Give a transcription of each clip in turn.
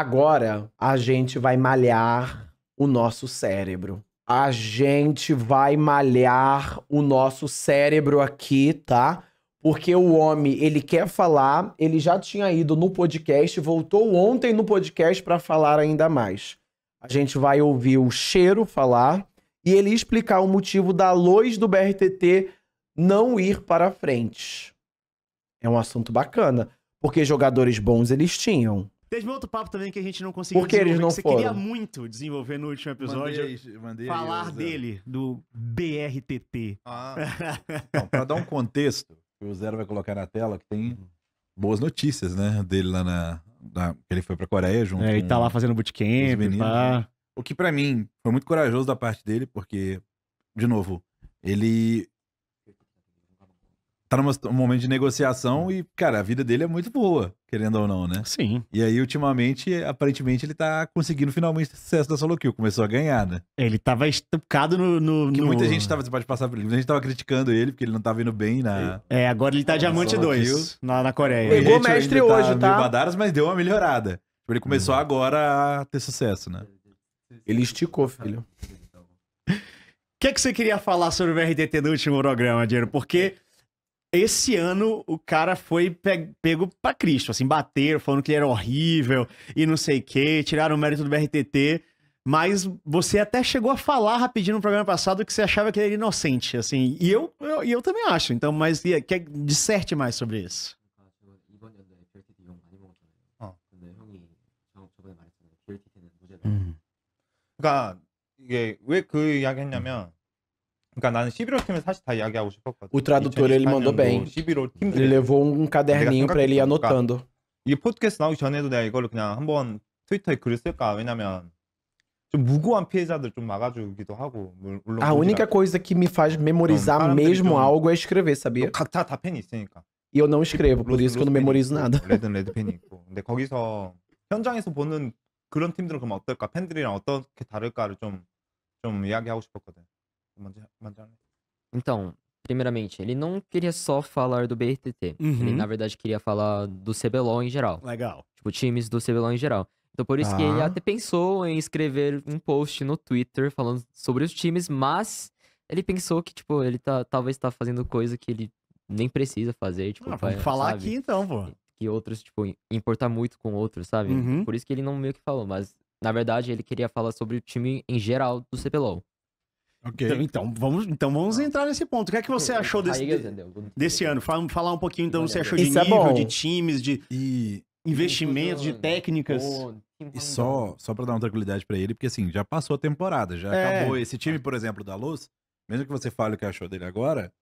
Agora a gente vai malhar o nosso cérebro. A gente vai malhar o nosso cérebro aqui, tá? Porque o homem, ele quer falar, ele já tinha ido no podcast, voltou ontem no podcast para falar ainda mais. A gente vai ouvir o Cheiro falar e ele explicar o motivo da luz do BRTT não ir para frente. É um assunto bacana, porque jogadores bons eles tinham. Teve outro papo também que a gente não conseguiu Por que eles não você foram? queria muito desenvolver no último episódio. Mandei falar aí, Zé. dele, do BRTT. Então, pra dar um contexto, que o Zero vai colocar na tela, que tem boas notícias, né? Dele lá que ele foi pra Coreia junto Ele com tá lá fazendo os bootcamp, meninos, pá. né? O que pra mim foi muito corajoso da parte dele, porque, de novo, ele tá num momento de negociação e, cara, a vida dele é muito boa, querendo ou não, né? Sim. E aí, ultimamente, aparentemente, ele tá conseguindo finalmente o sucesso da solo kill. Começou a ganhar, né? Ele tava estucado Que no... muita gente tava, você pode passar por ele, muita gente tava criticando ele, porque ele não tava indo bem na... É, agora ele tá diamante solo 2 kill. na Coreia. Pegou Gente, mestre ainda hoje, tá? meio badaras, mas deu uma melhorada. Tipo, ele começou agora a ter sucesso, né? Ele esticou, filho. O que você queria falar sobre o BRTT no último programa, Diego? Porque esse ano o cara foi pego pra Cristo, assim, bateram, falando que ele era horrível e não sei o quê, tiraram o mérito do BRTT, mas você até chegou a falar rapidinho no programa passado que você achava que ele era inocente, assim, e eu também acho, então, mas quer disserte mais sobre isso. 이번 연도에 BRTT 욕 많이 먹었잖아요. 근데 형이 저번에 말했잖아요. BRTT는 노잼. 그러니까 이게 왜 그 이야기 했냐면 그러니까 나는 11월 팀을 사실 다 이야기하고 싶었거든. O tradutor, ele mandou bem. 11월 Ele 팀들. levou um caderninho pra ele ir anotando. 이게 팟캐스트 나오기 전에도 내가 이거를 그냥 한번 트위터에 글을 쓸까? 왜냐면 좀 무고한 피해자들 좀 막아주기도 하고 물론 A única coisa que me faz memorizar 사람들이 mesmo 좀- algo é escrever, sabia? 각자 다 팬이 있으니까. E eu não escrevo, por isso que eu não memorizo nada. 레드는 레드 팬이 있고. 근데 거기서 현장에서 보는 그런 팀들은 그럼 어떨까? 팬들이랑 어떻게 다를까를 좀 이야기하고 싶었거든. 먼저 할래? Então, primeiramente, ele não queria só falar do BRTT. Ele, Uhum. na verdade, queria falar do CBLOL em geral. Legal. Tipo, times do CBLOL em geral. Então, por isso que ele Ah. até pensou em escrever um post no Twitter falando sobre os times, mas ele pensou que, tipo, ele talvez tá fazendo coisa que ele nem precisa fazer, tipo, Vamos falar sabe? aqui então, pô. Que outros, tipo, importar muito com outros, sabe? Uhum. Por isso que ele não meio que falou, mas, na verdade, ele queria falar sobre o time em geral do CBLOL. Ok. Então vamos entrar nesse ponto. O que é que você achou desse ano? Falar um pouquinho, então, você achou de Isso é nível, bom. de times, de E investimentos, de técnicas. só pra dar uma tranquilidade pra ele, porque assim, já passou a temporada, já É. acabou. Esse time, por exemplo, da Luz, mesmo que você fale o que achou dele agora,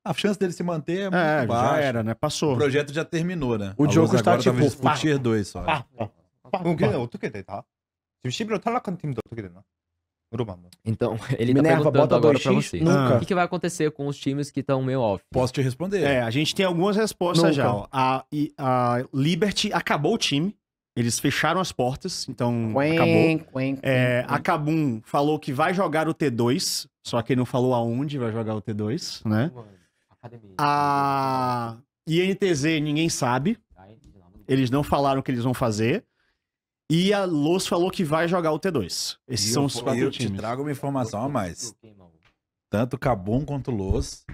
a chance dele se manter é muito É, baixa. já era, né? O Passou. projeto já terminou, né? O A jogo Luz está, agora tipo, talvez pro pá, Tier 2 só. 걔네 어떻게 돼 다? 지금 11월 탈락한 팀도 어떻게 되나? 물어봐 한번. Então, ele tá Minerva, perguntando bota agora pra 2x? você. Nunca. O que vai acontecer com os times que estão meio off? Posso te responder. É, a gente tem algumas respostas Nunca. já. Ó. A Liberty acabou o time. Eles fecharam as portas, então acabou. A Kabum falou que vai jogar o T2, só que ele não falou aonde vai jogar o T2, né? A INTZ ninguém sabe. Eles não falaram o que eles vão fazer. E a Los falou que vai jogar o T2. Esses E são os quatro eu te times. trago uma informação a mais. Tanto Kabum quanto Los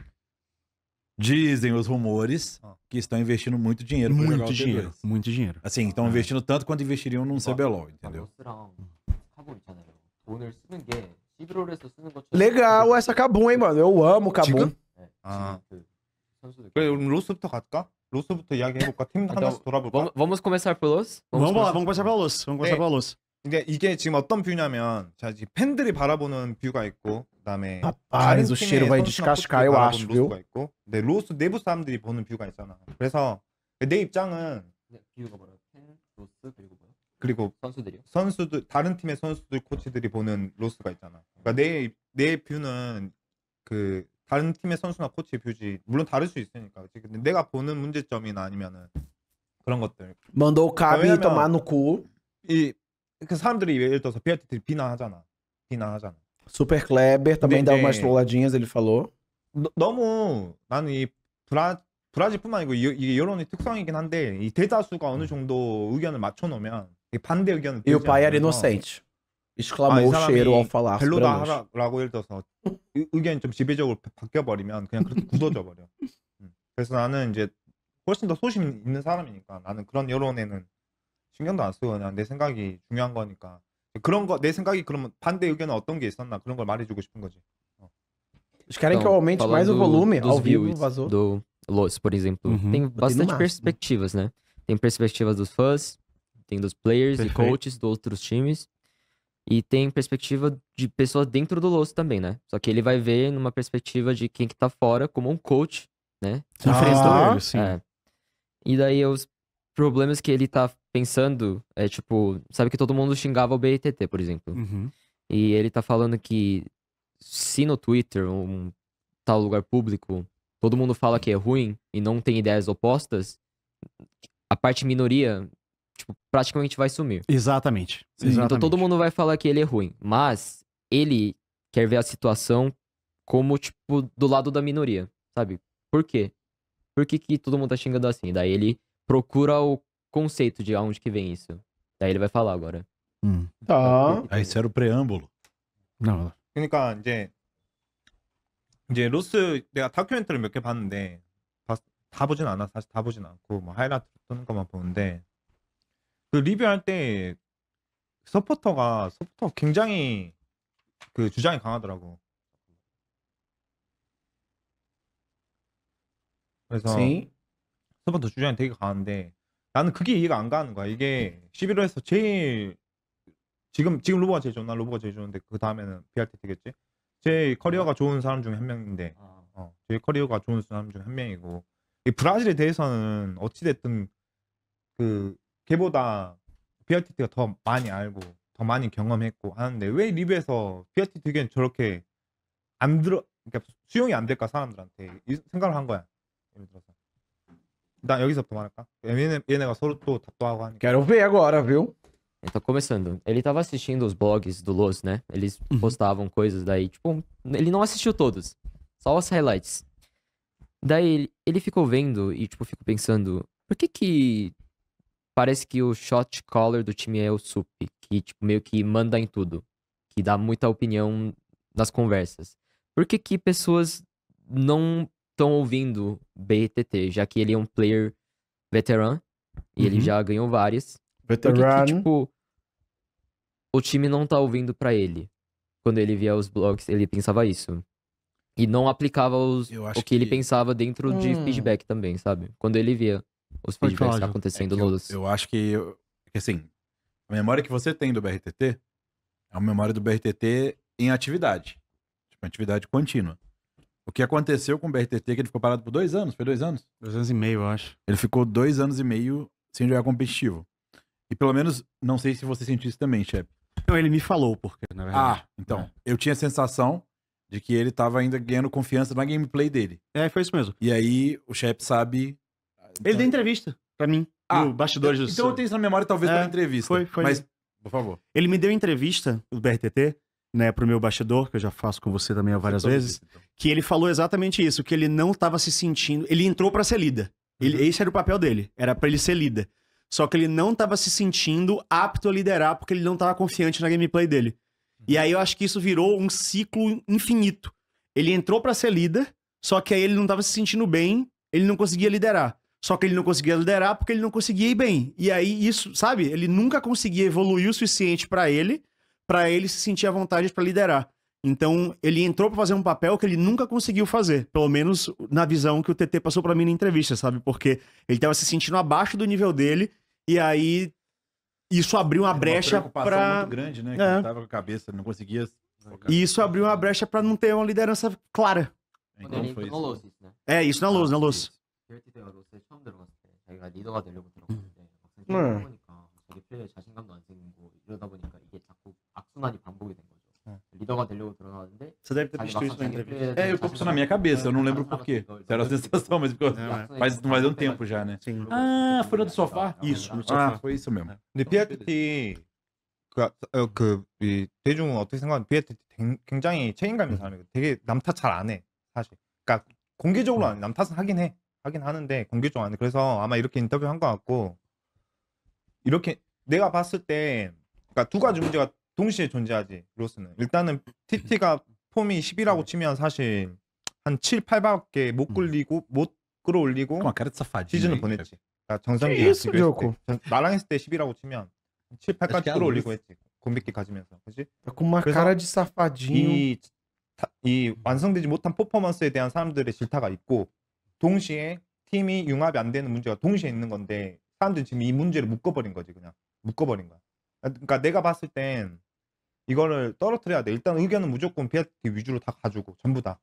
dizem os rumores que estão investindo muito dinheiro pra jogar o Muito T2. dinheiro, muito dinheiro. Assim, estão investindo tanto quanto investiriam num CBLOL, entendeu? Legal essa Kabum, hein, mano? Eu amo Kabum. 아. 그래 그럼 로스부터 갈까? 로스부터 이야기해볼까? 팀 하나씩 돌아볼까? Vamos começar pelos? Vamos lá, vamos começar pela Los. Vamos começar É. pela Los. 근데 이게 지금 어떤 뷰냐면 자 지금 팬들이 바라보는 뷰가 있고 그다음에 Rapaz, o cheiro vai descascar, eu acho, viu? 로스가 있고 근데 로스 내부 사람들이 보는 뷰가 있잖아. 그래서 내 입장은 그리고 선수들이요? 선수들 다른 팀의 선수들 코치들이 보는 로스가 있잖아. 그러니까 내 뷰는 그 다른 팀의 선수나 코치 뷰지 물론 다를 수 있으니까. 그치? 근데 내가 보는 문제점이나 아니면은 그런 것들. Mandou o Cabe 왜냐면- tomar no cu. 그 사람들이 예를 들어서 BRTT 비난하잖아. Super Kleber também dá 네. umas trolladinhas, ele falou. 너무 나는 이 브라질뿐만 아니고 이게 여론의 특성이긴 한데 이 대다수가 어느 정도 의견을 맞춰놓으면 이 반대 의견을 E o 들지 pai era 않으면서 inocente. 아, Exclamou 이 o cheiro ao 사람이 falar sobre a 별로다 luz. 하라고 예를 들어서 의견이 좀 지배적으로 바뀌어 버리면 그냥 그렇게 굳어져 버려. 그래서 나는 이제 훨씬 더 소신 있는 사람이니까 나는 그런 여론에는 신경도 안 쓰고 그냥 내 생각이 중요한 거니까 그런 거 내 생각이 그러면 반대 의견은 어떤 게 있었나 그런 걸 말해주고 싶은 거지. Vocês querem que eu aumente mais o falando volume? dos Ao vivo, views vazou. do Lost, por exemplo, Uhum. tem no bastante máximo. perspectivas, né? Tem perspectivas dos fãs, tem dos players e Perfeito. coaches dos outros times. E tem perspectiva de pessoas dentro do Lost também, né? Só que ele vai ver numa perspectiva de quem que tá fora, como um coach, né? Que enfrentou Ah. ele, sim. É. E daí os problemas que ele tá pensando é tipo, sabe que todo mundo xingava o BRTT, por exemplo. Uhum. E ele tá falando que se no Twitter, um tal lugar público, todo mundo fala que é ruim e não tem ideias opostas, a parte minoria, tipo, praticamente vai sumir. Exatamente. Sim. Exatamente. Então todo mundo vai falar que ele é ruim, mas ele quer ver a situação como, tipo, do lado da minoria, sabe? Por quê? Por que que todo mundo tá xingando assim? Daí ele procura o conceito de aonde que vem isso. Daí ele vai falar agora. Tá. Aí isso era o preâmbulo. Não, 그러니까 이제 로스 내가 다큐멘터리 몇 개 봤는데 다 보진 않아. 사실 다 보진 않고 뭐 하이라이트 뜨는 것만 보는데 그 리뷰할 때 서포터가 굉장히 그 주장이 강하더라고. 그래서 Sim. 서포터 주장이 되게 강한데 나는 그게 이해가 안 가는 거야. 이게 11호에서 제일 지금 로보가 제일 좋나? 로보가 제일 좋은데 그 다음에는 BRTT겠지? 제 커리어가 좋은 사람 중에 한 명인데 제 커리어가 좋은 사람 중에 한 명이고 이 브라질에 대해서는 어찌됐든 그 걔보다 BRTT가 더 많이 알고 더 많이 경험했고 하는데 왜 리뷰에서 BRTT 의견 저렇게 안 들어 그러니까 수용이 안 될까 사람들한테 이 생각을 한 거야. 예를 들어서 나 여기서부터 말할까? 얘네가 서로 또 답도하고 하니까 Quero ver agora, viu? Então, começando. Ele tava assistindo os blogs do Los, né? Eles postavam coisas daí, tipo, ele não assistiu todos. Só os highlights. Daí ele ficou vendo e, tipo, ficou pensando, por que parece que o shot caller do time é o Sup, que, tipo, meio que manda em tudo, que dá muita opinião nas conversas. Por que pessoas não estão ouvindo BRTT, já que ele é um player veteran e ele já ganhou várias? Por que, Veteran. tipo, o time não tá ouvindo pra ele? Quando ele via os blogs, ele pensava isso. E não aplicava Eu acho o que ele que- pensava dentro de feedback também, sabe? Quando ele via os Pode feedbacks falar, Ju. acontecendo É que nos... eu acho que, assim, a memória que você tem do BRTT é uma memória do BRTT em atividade. Tipo, atividade contínua. O que aconteceu com o BRTT é que ele ficou parado por 2 anos, foi 2 anos? 2 anos e meio, eu acho. Ele ficou 2 anos e meio sem jogar competitivo. E pelo menos, não sei se você sentiu isso também, chefe. Não, ele me falou porque, na verdade. Então, eu tinha a sensação de que ele tava ainda ganhando confiança na gameplay dele. Foi isso mesmo. E aí, o chefe sabe... Ele deu entrevista pra mim, no bastidores do Então eu tenho isso na memória, talvez, pela É, entrevista. foi. Mas, por favor. Ele me deu entrevista do BRTT, né, pro meu bastidor, que eu já faço com você também várias vezes, que ele falou exatamente isso, que ele não tava se sentindo... Ele entrou pra ser líder. Esse era o papel dele, era pra ele ser líder. Só que ele não tava se sentindo apto a liderar porque ele não tava confiante na gameplay dele. E aí eu acho que isso virou um ciclo infinito. Ele entrou pra ser líder, só que aí ele não tava se sentindo bem, ele não conseguia liderar. Só que ele não conseguia liderar porque ele não conseguia ir bem. E aí isso, sabe? Ele nunca conseguia evoluir o suficiente pra ele se sentir à vontade pra liderar. Então, ele entrou pra fazer um papel que ele nunca conseguiu fazer. Pelo menos na visão que o TT passou pra mim na entrevista, sabe? Porque ele tava se sentindo abaixo do nível dele, e aí isso abriu uma brecha pra... muito grande, né? Que É. ele tava com a cabeça, não conseguia... E isso abriu uma brecha pra não ter uma liderança clara. Quando Então ele foi entrou no isso. Los, isso, né? É, isso na luz, na luz. BRTT가 로스에 처음 들어갔을 때 자기가 리더가 되려고 들어갔는데 막상 네. 게임을 해보니까 자기 플레이에 자신감도 안 생기고 이러다 보니까 이게 자꾸 악순환이 반복이 된 거죠. 리더가 되려고 들어가는데 Você deve ter 자기 visto 막상 isso na 자기 entrevista. 플레이에 É, eu tô pensando na minha cabeça, eu não lembro por quê. Isso era a sensação, mas ficou... faz um tempo já, né? Sim. Ah, foi na do sofá? Isso, no Ah, sofá. foi isso mesmo. 근데 BRTT 이 대중은 어떻게 생각하면 BRTT 굉장히 책임감 있는 사람이고 되게 남 탓 잘 안 해 사실. 그러니까 공개적으로 안 해. 남 탓은 하긴 하는데 공개적으로 안 해. 그래서 아마 이렇게 인터뷰한 것 같고 이렇게 내가 봤을 때 그러니까 두 가지 문제가 동시에 존재하지. 로스는 일단은 TT가 폼이 10이라고 치면 사실 한 7, 8밖에 못 끌어올리고 Com a cara de safadinho. 시즌을 aí, 보냈지. 그러니까 Que 정상기야. isso, Diogo? 나랑 했을 때 10이라고 치면 7, Acho que 8까지 é a 끌어올리고 luz. 했지. 공백기 가지면서. 그렇지? Tá com uma 그래서 cara de safadinho. 이 완성되지 못한 퍼포먼스에 대한 사람들의 질타가 있고 동시에 팀이 융합이 안 되는 문제가 동시에 있는 건데 사람들이 지금 이 문제를 묶어버린 거지. 그냥 묶어버린 거야. 그러니까 내가 봤을 땐 이거를 떨어뜨려야 돼. 일단 의견은 무조건 BRT 위주로 다 가지고 전부 다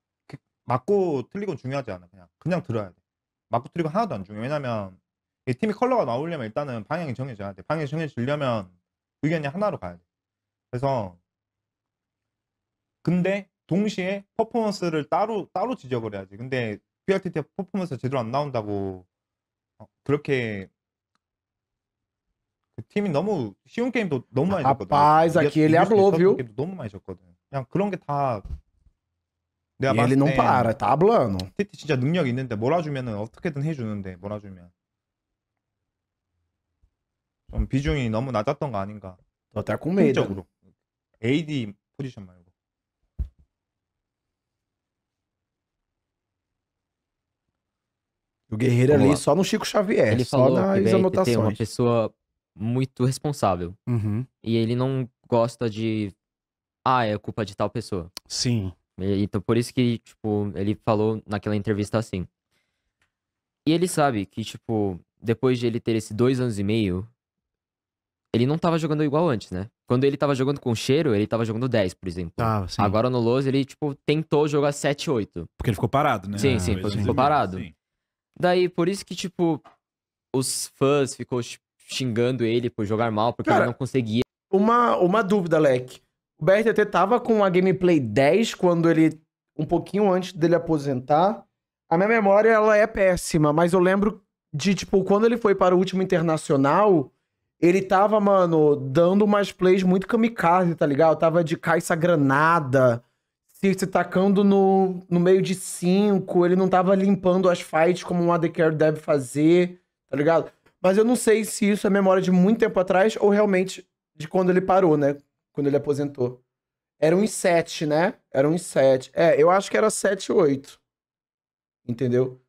맞고 틀리건 중요하지 않아. 그냥 들어야 돼. 맞고 틀리건 하나도 안 중요해. 왜냐면 이 팀이 컬러가 나오려면 일단은 방향이 정해져야 돼. 방향이 정해지려면 의견이 하나로 가야 돼. 그래서 근데 동시에 퍼포먼스를 따로 지적을 해야지. 근데 BRTT 퍼포먼스 제대로 안 나온다고 그렇게 그 팀이 너무 쉬운 게임도 너무 많이 졌거든. Rapaz, aqui ele hablou, viu? 게임도 너무 많이 졌거든. 그냥 그런 게 다 내가 E 봤을 ele não 땐 para, tá hablando. TT 진짜 능력 있는데 몰아주면은 어떻게든 해주는데 몰아주면 좀 비중이 너무 낮았던 거 아닌가. Tô até com medo. 팀적으로 AD 포지션 말고. O Guerreiro Vamos ali lá. só no Chico Xavier, Ele só falou que o nas BRTT é uma anotações. pessoa muito responsável. Uhum. E ele não gosta de. Ah, é culpa de tal pessoa. Sim. Então, por isso que, tipo, ele falou naquela entrevista assim. E ele sabe que, tipo, depois de ele ter esses 2 anos e meio, ele não tava jogando igual antes, né? Quando ele tava jogando com cheiro, ele tava jogando 10, por exemplo. Ah, sim. Agora no Lowe's, ele, tipo, tentou jogar 7, 8. Porque ele ficou parado, né? Sim, sim, Dois anos ficou e meio, parado. sim. Daí, por isso que, tipo, os fãs ficou xingando ele por jogar mal, porque Cara, ele não conseguia. Uma dúvida, Leque. O BRTT tava com a gameplay 10 quando ele. Um pouquinho antes dele aposentar. A minha memória, ela é péssima, mas eu lembro de, tipo, quando ele foi para o último internacional, ele tava, mano, dando umas plays muito kamikaze, tá ligado? Tava de caixa granada, se tacando no meio de 5, ele não tava limpando as fights como um AD Carry deve fazer, tá ligado? Mas eu não sei se isso é memória de muito tempo atrás ou realmente de quando ele parou, né? Quando ele aposentou. Era uns 7, né? Era uns 7. É, eu acho que era 7, 8. Entendeu?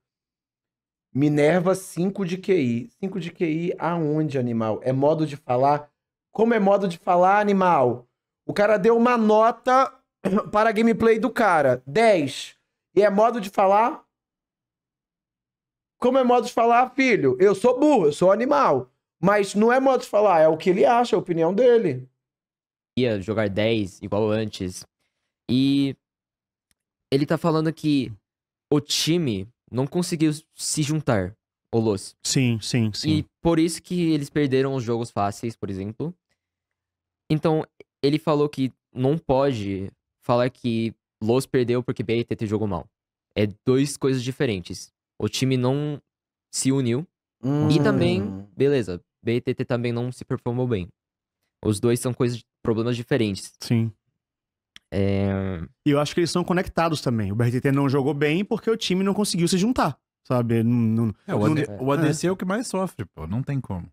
Minerva 5 de QI. 5 de QI aonde, animal? É modo de falar? Como é modo de falar, animal? O cara deu uma nota para a gameplay do cara. 10. E é modo de falar? Como é modo de falar, filho? Eu sou burro, eu sou animal. Mas não é modo de falar, é o que ele acha, a opinião dele. Ia jogar 10 igual antes. E ele tá falando que o time não conseguiu se juntar, o Los. Sim, sim, sim. E por isso que eles perderam os jogos fáceis, por exemplo. Então, ele falou que não pode falar que Los perdeu porque BRTT jogou mal. É 2 coisas diferentes. O time não se uniu. E também, beleza, BRTT também não se performou bem. Os dois são problemas diferentes. Sim. E eu acho que eles são conectados também. O BRTT não jogou bem porque o time não conseguiu se juntar, sabe? O ADC é o que mais sofre, pô. Não tem como.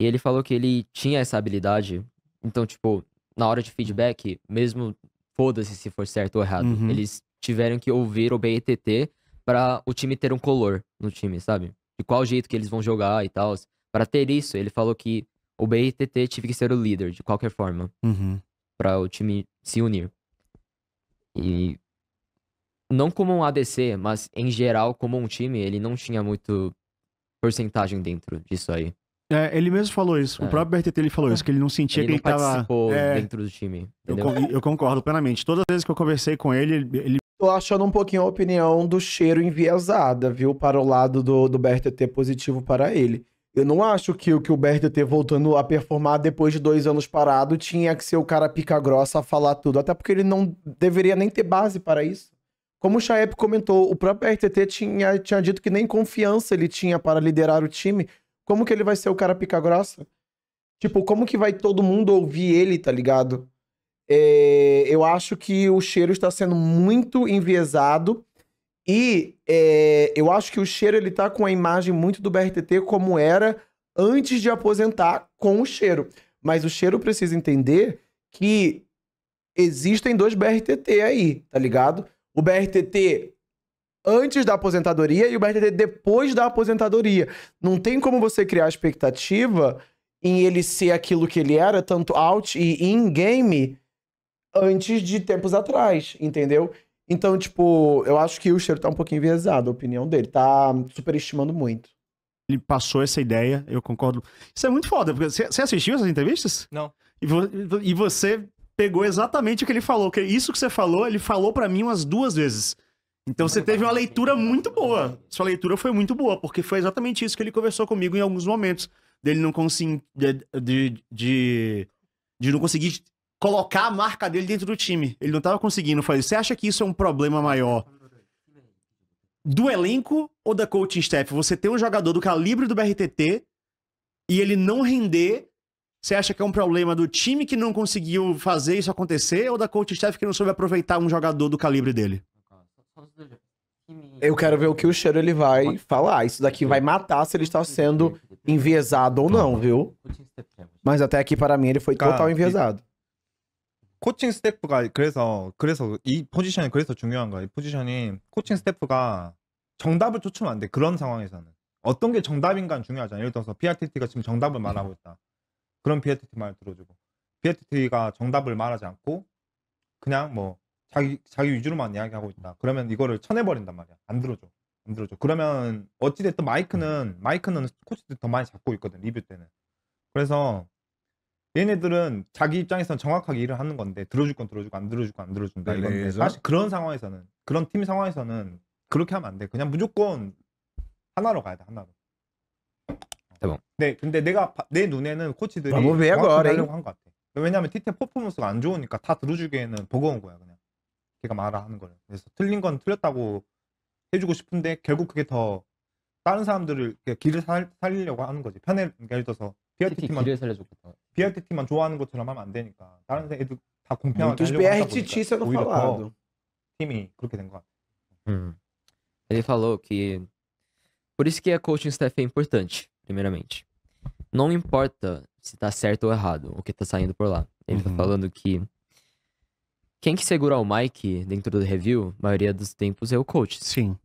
E ele falou que ele tinha essa habilidade. Então, tipo, na hora de feedback, mesmo foda-se se for certo ou errado, Uhum. eles tiveram que ouvir o BRTT pra o time ter um color no time, sabe? De qual jeito que eles vão jogar e tal. Pra ter isso, ele falou que o BRTT tive que ser o líder, de qualquer forma, Uhum. pra o time se unir. E não como um ADC, mas em geral, como um time, ele não tinha muito porcentagem dentro disso aí. Ele mesmo falou isso. O próprio BRTT ele falou isso, que ele não sentia Ele que não ele tava. participou dentro do time, entendeu? Eu concordo plenamente. Todas as vezes que eu conversei com ele Tô achando um pouquinho a opinião do cheiro enviesada, viu? Para o lado do BRTT positivo para ele. Eu não acho que o BRTT voltando a performar depois de 2 anos parado tinha que ser o cara pica grossa a falar tudo. Até porque ele não deveria nem ter base para isso. Como o Chaep comentou, o próprio BRTT tinha dito que nem confiança ele tinha para liderar o time. Como que ele vai ser o cara pica grossa? Tipo, como que vai todo mundo ouvir ele, tá ligado? Eu acho que o cheiro está sendo muito enviesado e eu acho que o cheiro ele tá com a imagem muito do BRTT como era antes de aposentar com o Cheiro. Mas o Cheiro precisa entender que existem 2 BRTT aí, tá ligado? O BRTT antes da aposentadoria e o BRTT depois da aposentadoria. Não tem como você criar expectativa em ele ser aquilo que ele era, tanto out e in-game, antes de tempos atrás, entendeu? Então, tipo, eu acho que o Cheiro tá um pouquinho enviesado, a opinião dele. Tá superestimando muito. Ele passou essa ideia, eu concordo. Isso é muito foda, porque você assistiu essas entrevistas? Não. E você pegou exatamente o que ele falou, que isso que você falou, ele falou pra mim umas 2 vezes. Então você teve uma leitura muito boa. Sua leitura foi muito boa, porque foi exatamente isso que ele conversou comigo em alguns momentos. Dele não conseguir... De não conseguir colocar a marca dele dentro do time. Ele não tava conseguindo fazer. Você acha que isso é um problema maior do elenco ou da coaching staff? Você tem um jogador do calibre do BRTT e ele não render, você acha que é um problema do time que não conseguiu fazer isso acontecer ou da coaching staff que não soube aproveitar um jogador do calibre dele? Eu quero ver o que o Cheiro ele vai falar. Isso daqui vai matar se ele está sendo enviesado ou não, viu? Mas até aqui, para mim, ele foi total enviesado. 코칭 스태프가 그래서 이 포지션이 그래서 중요한 거야. 이 포지션이 코칭 스태프가 정답을 쫓으면 안 돼. 그런 상황에서는 어떤 게 정답인가는 중요하잖아. 예를 들어서 BRTT가 지금 정답을 말하고 있다. 그럼 BRTT 말 들어주고, BRTT가 정답을 말하지 않고 그냥 뭐 자기 위주로만 이야기하고 있다. 그러면 이거를 쳐내버린단 말이야. 안 들어줘. 그러면 어찌됐든 마이크는 코치들이 더 많이 잡고 있거든, 리뷰 때는. 그래서 얘네들은 자기 입장에서는 정확하게 일을 하는 건데 들어줄 건 들어주고 안 들어줄 건 안 들어준다 이건데, 사실 그런 상황에서는, 그런 팀 상황에서는 그렇게 하면 안 돼. 그냥 무조건 하나로 가야 돼, 하나로. 네, 근데 내 눈에는 코치들이 정확하게 하려고 한 것 같아. 왜냐면 티테 퍼포먼스가 안 좋으니까 다 들어주기에는 버거운 거야, 그냥. 걔가 말하는 거를. 그래서 틀린 건 틀렸다고 해주고 싶은데 결국 그게 더 다른 사람들을 길을 살리려고 하는 거지. 예를 들어서 BRTT만 좋아하는 것처럼 하면 안 되니까 다른 애들 다 공평하게 하려고 하다 보니까 오히려 더 팀이 그렇게 된 것 같아. Ele falou que por isso que a coaching staff é importante, primeiramente. Não importa se tá certo ou errado o que tá saindo por lá. Ele tá falando que quem que segura o mic dentro do review, a maioria dos tempos, é o coach. Sim.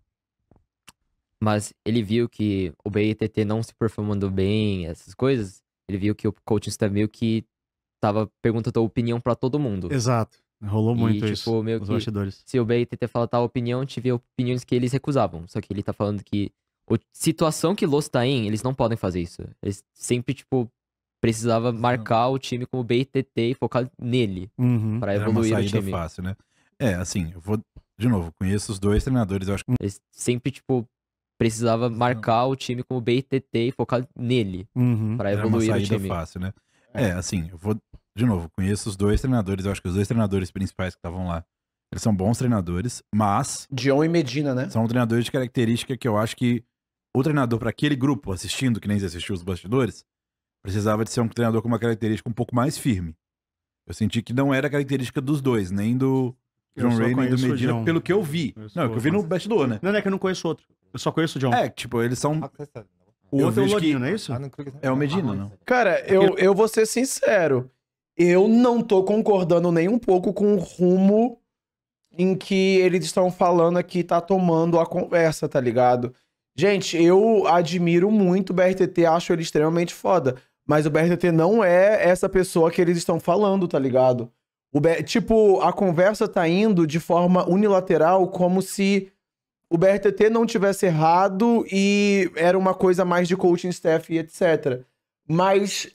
Mas ele viu que o BRTT não se performando bem, essas coisas. Ele viu que o coaching staff meio que tava perguntando a opinião pra todo mundo. Exato. Rolou muito tipo, isso meio nos que, bastidores. se o BRTT fala tal opinião, tive opiniões que eles recusavam. Só que ele tá falando que a situação que Los tá em, eles não podem fazer isso. Eles sempre, tipo, precisava marcar o time como BRTT e focar nele pra evoluir o time. Fácil, né? É, assim, eu vou... De novo, conheço os 2 treinadores, eu acho que... Eles sempre, tipo, precisava marcar o time como BRTT e focar nele pra evoluir o time. Fácil, né? É, assim, eu vou... De novo, conheço os 2 treinadores, eu acho que os 2 treinadores principais que estavam lá, eles são bons treinadores, mas... Dion e Medina, né? São treinadores de característica que eu acho que o treinador para aquele grupo assistindo, que nem assistiu os bastidores, precisava de ser um treinador com uma característica um pouco mais firme. Eu senti que não era a característica dos 2, nem do John Ray, nem do Medina, pelo que eu vi. Não, que eu vi no bastidor, né? Não é que eu não conheço outro. Eu só conheço o John. É, tipo, eles são... O outro é o Lodinho, não é isso? É o Medina, não? Cara, eu vou ser sincero. Eu não tô concordando nem um pouco com o rumo em que eles estão falando aqui, tá tomando a conversa, tá ligado? Gente, eu admiro muito o BRTT, acho ele extremamente foda. Mas o BRTT não é essa pessoa que eles estão falando, tá ligado? Tipo, a conversa tá indo de forma unilateral, como se o BRTT não tivesse errado e era uma coisa mais de coaching staff e etc. Mas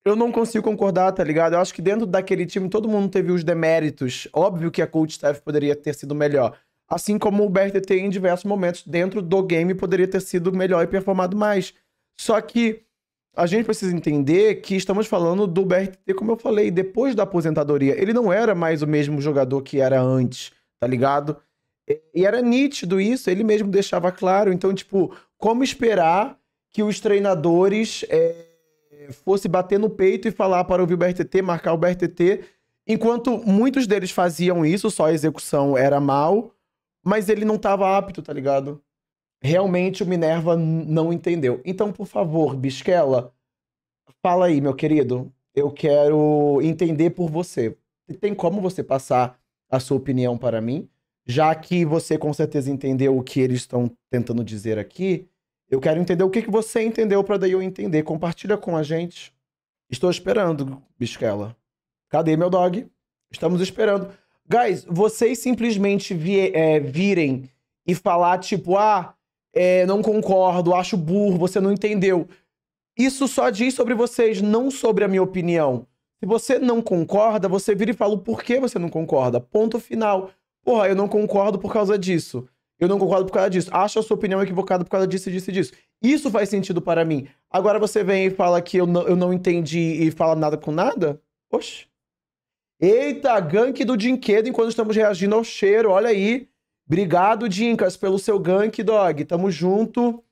eu não consigo concordar, tá ligado? Eu acho que dentro daquele time todo mundo teve os deméritos. Óbvio que a coaching staff poderia ter sido melhor. Assim como o BRTT em diversos momentos dentro do game poderia ter sido melhor e performado mais. Só que a gente precisa entender que estamos falando do BRTT, como eu falei, depois da aposentadoria. Ele não era mais o mesmo jogador que era antes, tá ligado? E era nítido isso, ele mesmo deixava claro. Então, tipo, como esperar que os treinadores fossem bater no peito e falar para ouvir o BRTT, marcar o BRTT, enquanto muitos deles faziam isso, só a execução era mal, mas ele não estava apto, tá ligado? Realmente o Minerva não entendeu. Então, por favor, Bisquela, Fala aí, meu querido. Eu quero entender por você. Tem como você passar a sua opinião para mim? Já que você com certeza entendeu o que eles estão tentando dizer aqui, eu quero entender o que você entendeu para daí eu entender. Compartilha com a gente. Estou esperando, Bisquela. Cadê meu dog? Estamos esperando. Guys, vocês simplesmente virem e falar tipo, não concordo, acho burro, você não entendeu. Isso só diz sobre vocês, não sobre a minha opinião. Se você não concorda, você vira e fala o porquê você não concorda. Ponto final. Porra, eu não concordo por causa disso. Eu não concordo por causa disso. Acho a sua opinião equivocada por causa disso, disso e disso. Isso faz sentido para mim. Agora você vem e fala que eu não entendi e fala nada com nada? Oxe. Eita, gank do Dinquedo enquanto estamos reagindo ao cheiro. Olha aí. Obrigado, Dinkas, pelo seu gank, dog. Tamo junto.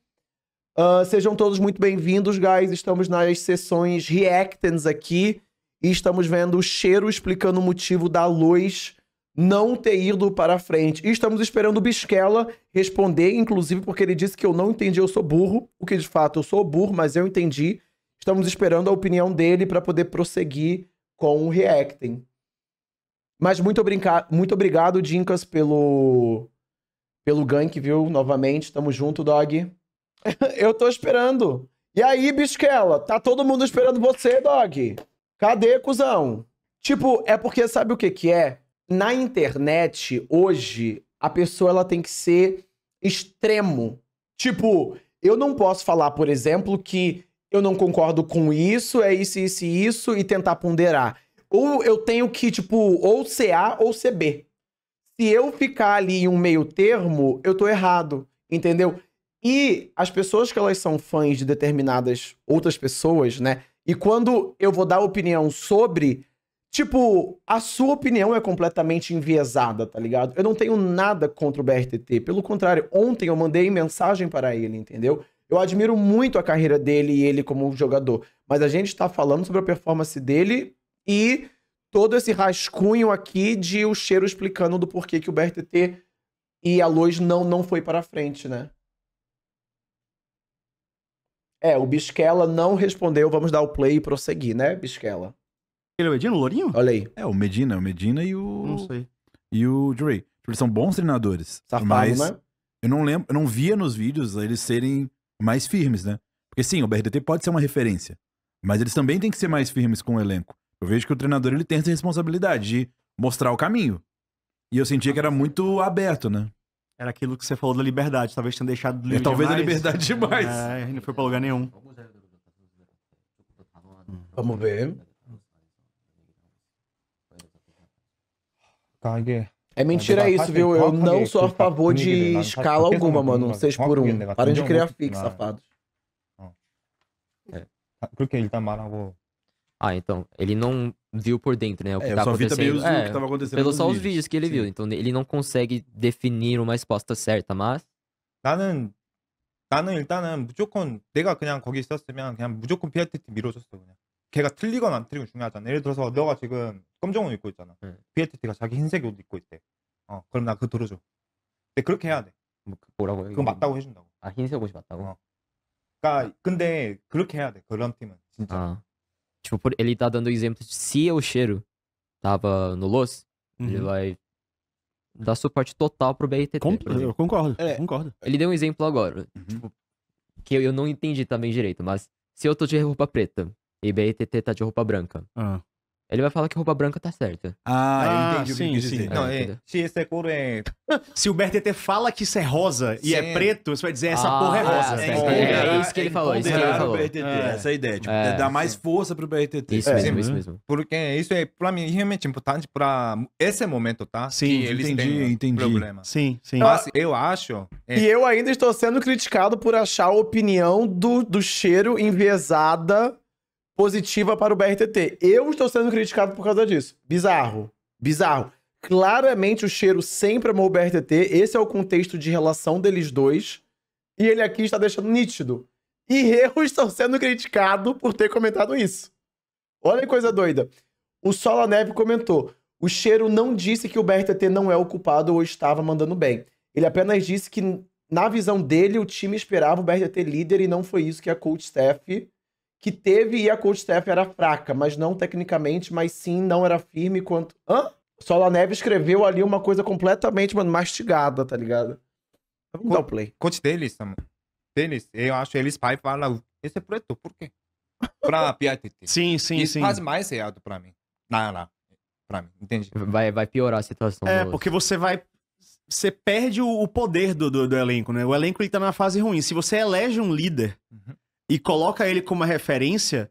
Sejam todos muito bem-vindos, guys. Estamos nas sessões Reactants aqui e estamos vendo o cheiro explicando o motivo da luz não ter ido para frente. E estamos esperando o Bisquela responder, inclusive porque ele disse que eu não entendi, eu sou burro. O que de fato eu sou burro, mas eu entendi. Estamos esperando a opinião dele para poder prosseguir com o Reacting. Mas muito obrigado, Dinkas, pelo gank, viu? Novamente, tamo junto, dog. Eu tô esperando. E aí, Bisquela? Tá todo mundo esperando você, dog. Cadê, cuzão? Tipo, é porque sabe o que é? Na internet, hoje, a pessoa ela tem que ser extremo. Tipo, eu não posso falar, por exemplo, que eu não concordo com isso, é isso, isso e isso, e tentar ponderar. Ou eu tenho que, tipo, ou ser A ou ser B. Se eu ficar ali em um meio termo, eu tô errado, entendeu? E as pessoas que elas são fãs de determinadas outras pessoas, né? E quando eu vou dar opinião sobre, tipo, a sua opinião é completamente enviesada, tá ligado? Eu não tenho nada contra o BRTT. Pelo contrário, ontem eu mandei mensagem para ele, entendeu? Eu admiro muito a carreira dele e ele como jogador. Mas a gente tá falando sobre a performance dele e todo esse rascunho aqui de o cheiro explicando do porquê que o BRTT e a luz não foi para frente, né? O Bisquela não respondeu. Vamos dar o play e prosseguir, né, Bisquela? Ele é o Medina, o Lourinho? Olha aí. O Medina e o... Não sei. E o Dre. Eles são bons treinadores. Safado, mas né? eu não via nos vídeos eles serem mais firmes, né? Porque sim, o BRTT pode ser uma referência. Mas eles também têm que ser mais firmes com o elenco. Eu vejo que o treinador ele tem essa responsabilidade de mostrar o caminho. E eu sentia que era muito aberto, né? Era aquilo que você falou da liberdade. Talvez tenha deixado livre Talvez a demais. liberdade demais. E não foi pra lugar nenhum. Vamos ver. É mentira isso, viu? Eu não sou a favor de escala alguma, mano. 6 por 1. Parem de criar fixe, safados. 그렇게 일단 말하고. Então, ele não viu por dentro, né? O que Eu tá só vi também acontecendo. o que tava acontecendo Pelo nos só os vídeos que ele viu. Então, ele não consegue definir uma resposta certa, mas... 나는 일단은 무조건 내가 그냥 거기 있었으면 그냥 무조건 BRTT 밀어줬어 그냥. 걔가 틀리건 안 틀리건 중요하잖아. 예를 들어서 너가 지금 검정 옷 입고 있잖아. BRTT가 자기 흰색 옷 입고 있대. 그럼 나 그거 들어줘. 근데 그렇게 해야 돼. 뭐라고요? 그거 맞다고 해준다고. 흰색 옷이 맞다고? 그러니까 근데 그렇게 해야 돼. 그런 팀은 진짜. Tipo, ele tá dando exemplo de se o cheiro tava no Los, ele vai dar suporte total pro BRTT. Eu concordo, concordo. Ele deu um exemplo agora, tipo, que eu não entendi também direito, mas se eu tô de roupa preta e BRTT tá de roupa branca, ele vai falar que roupa branca tá certa. Eu entendi o que ele quis dizer. Não, se esse cor é... Se o BRTT fala que isso é rosa e é preto, você vai dizer essa porra é rosa. É isso que ele falou, isso que ele falou. Essa é a ideia, tipo, dar mais força pro BRTT. Isso mesmo. Porque isso é, pra mim, realmente importante pra esse momento, tá? Sim, que eles têm problema. Sim. Mas eu acho... E eu ainda estou sendo criticado por achar a opinião do cheiro enviesada positiva para o BRTT. Eu estou sendo criticado por causa disso. Bizarro. Claramente o cheiro sempre amou o BRTT. Esse é o contexto de relação deles dois. E ele aqui está deixando nítido. E eu estou sendo criticado por ter comentado isso. Olha que coisa doida. O Sola Neve comentou: o cheiro não disse que o BRTT não é o culpado ou estava mandando bem. Ele apenas disse que, na visão dele, o time esperava o BRTT líder e não foi isso que a coach staff que teve e a coach staff era fraca, mas não tecnicamente, mas sim não era firme quanto... Hã? Sola Neve escreveu ali uma coisa completamente, mano, mastigada, tá ligado? Vamos dar o play. Coach deles, eu acho eles vai falar esse é preto, por quê? Pra BRTT. Sim, sim, Isso sim. faz mais errado pra mim. Não, pra mim, entende? Vai piorar a situação. É, do- porque você perde o poder do elenco, né? O elenco ele tá numa fase ruim. Se você elege um líder Uhum. e coloca ele como uma referência,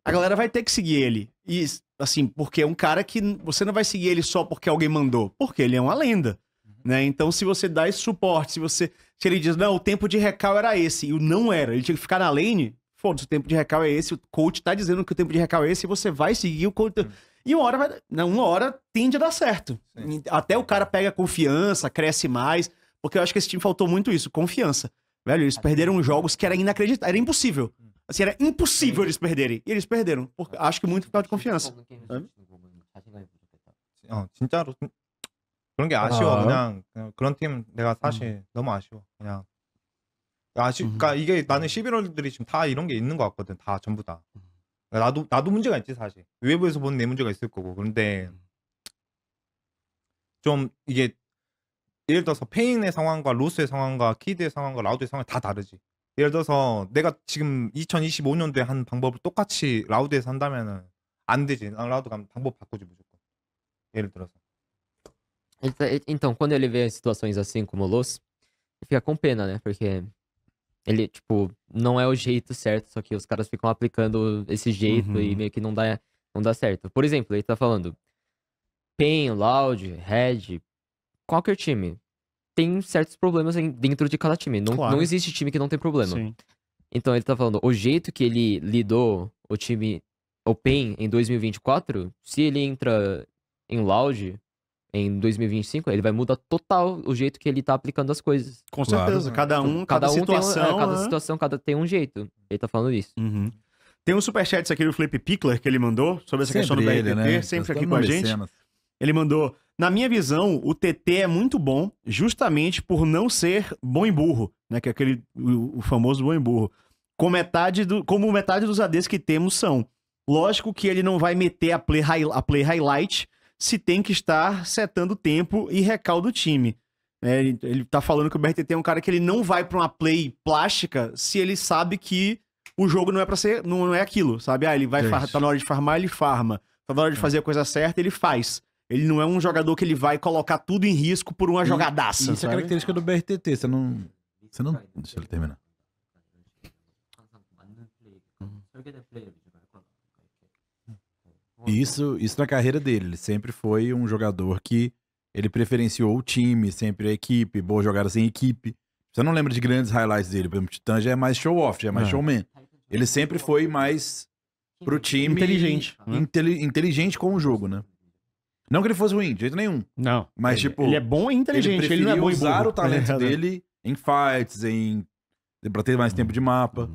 a galera vai ter que seguir ele. E, assim, porque é um cara que você não vai seguir ele só porque alguém mandou, porque ele é uma lenda, né? Então, se você dá esse suporte, se ele diz, não, o tempo de recal era esse, e o não era, ele tinha que ficar na lane, foda-se, o tempo de recal é esse, o coach tá dizendo que o tempo de recal é esse, e você vai seguir o coach. E uma hora tende a dar certo. Sim. Até o cara pega confiança, cresce mais, porque eu acho que esse time faltou muito isso, confiança. Velho, eles perderam jogos que era inacreditável, era impossível. Assim, era impossível eles perderem. E eles perderam. Acho que muito por causa de confiança. 진짜로 그런 게 아쉬워. 아. 그냥 그런 팀 내가 사실 너무 아쉬워. 그냥 그러니까 이게 나는 11월들이 지금 다 이런 게 있는 것 같거든. 다 전부 다. 그러니까 나도 문제가 있지 사실. 외부에서 보는 내 문제가 있을 거고. 그런데 좀 이게 예를 들어서 페인의 상황과 로스의 상황과 키드의 상황과 라우드의 상황이 다 다르지. 예를 들어서 내가 지금 2025년도에 한 방법을 똑같이 라우드에서 한다면은 안 되지. 난 라우드 가면 방법 바꾸지 무조건. 예를 들어서. Então, quando ele vê situações assim como o Los, ele fica com pena, né? Porque ele, tipo, não é o jeito certo, só que os caras ficam aplicando esse jeito e meio que não dá certo. Por exemplo, ele tá falando PEN, Loud, Red, qualquer time tem certos problemas dentro de cada time. Não, Claro. não existe time que não tem problema. Sim. Então ele tá falando, o jeito que ele lidou o time, o PEN em 2024, se ele entra em Loud em 2025, ele vai mudar total o jeito que ele tá aplicando as coisas. Com Claro. certeza. Cada situação. Cada né? situação, tem um jeito. Ele tá falando isso. Uhum. Tem um superchat aqui do Flip Pickler que ele mandou sobre essa questão do BRTT, sempre aqui com a gente. Ele mandou: na minha visão, o TT é muito bom, justamente por não ser bom em burro, né? Que é o famoso bom em burro. Como metade dos ADs que temos são. Lógico que ele não vai meter a play highlight se tem que estar setando tempo e recal do time. Ele tá falando que o BRTT é um cara que ele não vai pra uma play plástica se ele sabe que o jogo não é para ser, não é aquilo, sabe? Ele vai tá na hora de farmar, ele farma. Tá na hora de fazer a coisa certa, ele faz. Ele não é um jogador que ele vai colocar tudo em risco por uma jogadaça. Isso é sabe? característica do BRTT. Você não. Deixa ele terminar. Isso na carreira dele. Ele sempre foi um jogador que ele preferenciou o time, sempre a equipe, boas jogadas em equipe. Você não lembra de grandes highlights dele. Por exemplo, o Titã já é mais show-off, já é mais showman. Ele sempre foi mais pro time... Inteligente. Inteligente com o jogo, né? Não que ele fosse ruim, de jeito nenhum. Não. Mas, tipo... Ele é bom e inteligente. Ele não é bom em usar burro. o talento dele em fights, pra ter mais tempo de mapa.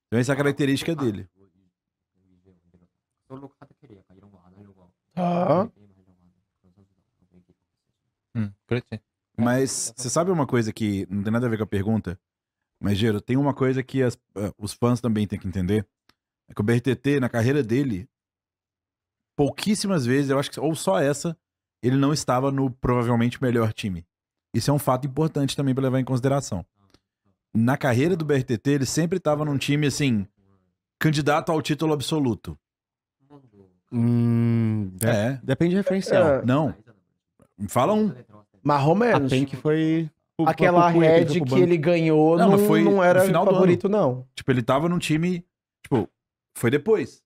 Então essa é a característica dele. 아. 그렇지. Mas você sabe uma coisa que não tem nada a ver com a pergunta? Mas, Gero, tem uma coisa que os fãs também têm que entender. É que o BRTT, na carreira dele, pouquíssimas vezes, eu acho que ou só essa, ele não estava no provavelmente melhor time. Isso é um fato importante também para levar em consideração. Na carreira do BRTT, ele sempre estava num time, assim, candidato ao título absoluto. Depende de referencial. Não. Fala um. Mais ou A menos. PEN que foi... Aquela red que ele ganhou Não, não, mas foi não era no final do favorito, não. Tipo, ele tava num time... Tipo, foi depois.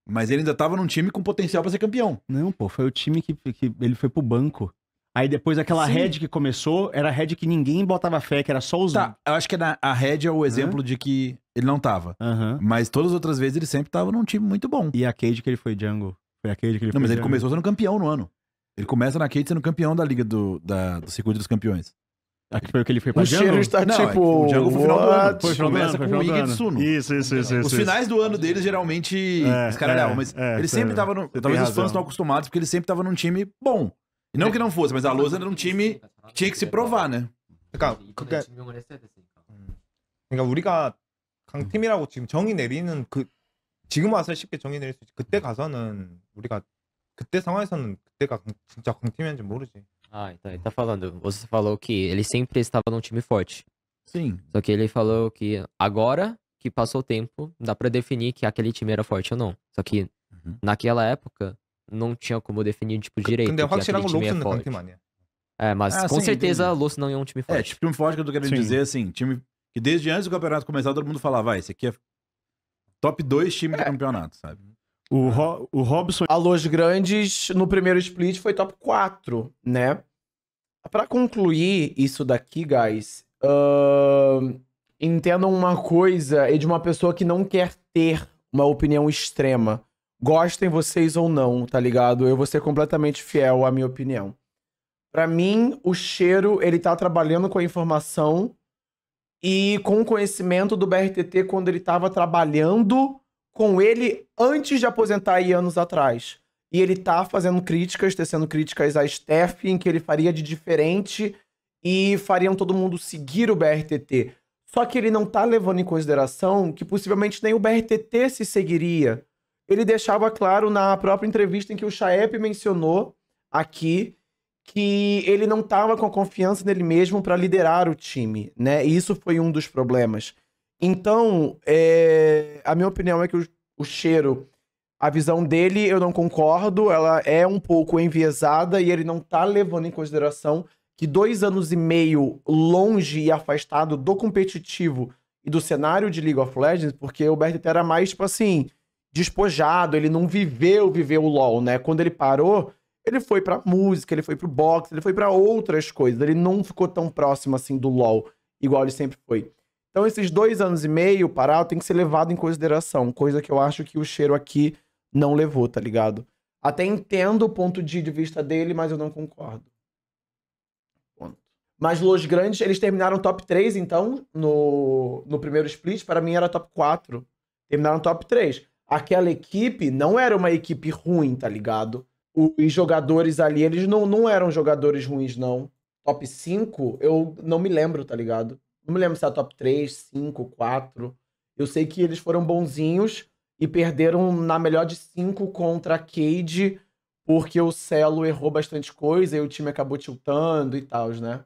Mas ele ainda tava num time com potencial pra ser campeão. Não, pô, foi o time que ele foi pro banco. Aí depois aquela Sim. red que começou, era a red que ninguém botava fé, que era só os... Tá, eu acho que a Red é o exemplo de que ele não tava. Aham. Mas todas as outras vezes ele sempre tava num time muito bom. E a Cade que ele foi jungle. Foi a Cade que ele Não, foi mas ele jungle. começou sendo campeão no ano. Ele começa na Cade sendo campeão da liga do circuito dos campeões. Aqui foi o que ele foi pra O jungle? cheiro está Não, é que tipo. o Django foi final do ano. what? Foi final do ano, Começa foi com final o do Iga ano. de Suno. Isso. Os finais do ano dele geralmente escaralhavam, mas ele sempre tava no... Você tem Talvez os razão. fãs estão acostumados, porque ele sempre tava num time bom. E não que não fosse, mas a Lousa era um time que tinha que se provar, né? 그러니까 우리가 강팀이라고 지금 정의 내리는 그 지금 와서 쉽게 정의낼 수 있지. 그때 가서는 우리가 그때 상황에서는 그때가 진짜 강팀이었는지 모르지. Ah, então ele tá falando. Você falou que ele sempre estava num time forte. Sim. Só que ele falou que agora que passou o tempo, dá pra definir que aquele time era forte ou não. Só que naquela época não tinha como definir tipo direito 근데 que 확실한 aquele 건 time é 록스는 forte. 강팀 아니야. É, mas Ah, com sim, certeza entendi. Loss não é um time É, forte. tipo, time forte que eu tô querendo Sim. dizer, assim, time que desde antes do campeonato começar, todo mundo falava, vai, esse aqui é top 2 time do campeonato, sabe? O Robson A Los Grandes, no primeiro split, foi top 4, né? Pra concluir isso daqui, guys, entendam uma coisa e de uma pessoa que não quer ter uma opinião extrema. Gostem vocês ou não, tá ligado? Eu vou ser completamente fiel à minha opinião. Pra mim, o Cheiro, ele tá trabalhando com a informação e com o conhecimento do BRTT quando ele tava trabalhando com ele antes de aposentar aí anos atrás. E ele tá fazendo críticas, tecendo críticas a Steph, em que ele faria de diferente e fariam todo mundo seguir o BRTT. Só que ele não tá levando em consideração que possivelmente nem o BRTT se seguiria. Ele deixava claro na própria entrevista em que o Chaep mencionou aqui que ele não tava com a confiança nele mesmo para liderar o time, né? E isso foi um dos problemas. Então, a minha opinião é que o Cheiro, a visão dele, eu não concordo, ela é um pouco enviesada e ele não tá levando em consideração que 2 anos e meio longe e afastado do competitivo e do cenário de League of Legends, porque o BRTT era mais, tipo assim, despojado, ele não viveu o LoL, né? Quando ele parou, ele foi pra música, ele foi pro boxe, ele foi pra outras coisas, ele não ficou tão próximo, assim, do LoL, igual ele sempre foi. Então, esses 2 anos e meio parado tem que ser levado em consideração, coisa que eu acho que o Cheiro aqui não levou, tá ligado? Até entendo o ponto de vista dele, mas eu não concordo. Ponto. Mas Los Grandes, eles terminaram top 3, então, no primeiro split, para mim era top 4. Terminaram top 3. Aquela equipe não era uma equipe ruim, tá ligado? Os jogadores ali, eles não eram jogadores ruins, não. Top 5, eu não me lembro, tá ligado? Não me lembro se era top 3, 5, 4. Eu sei que eles foram bonzinhos e perderam na melhor de 5 contra a Cade, porque o Celo errou bastante coisa e o time acabou tiltando e tal, né?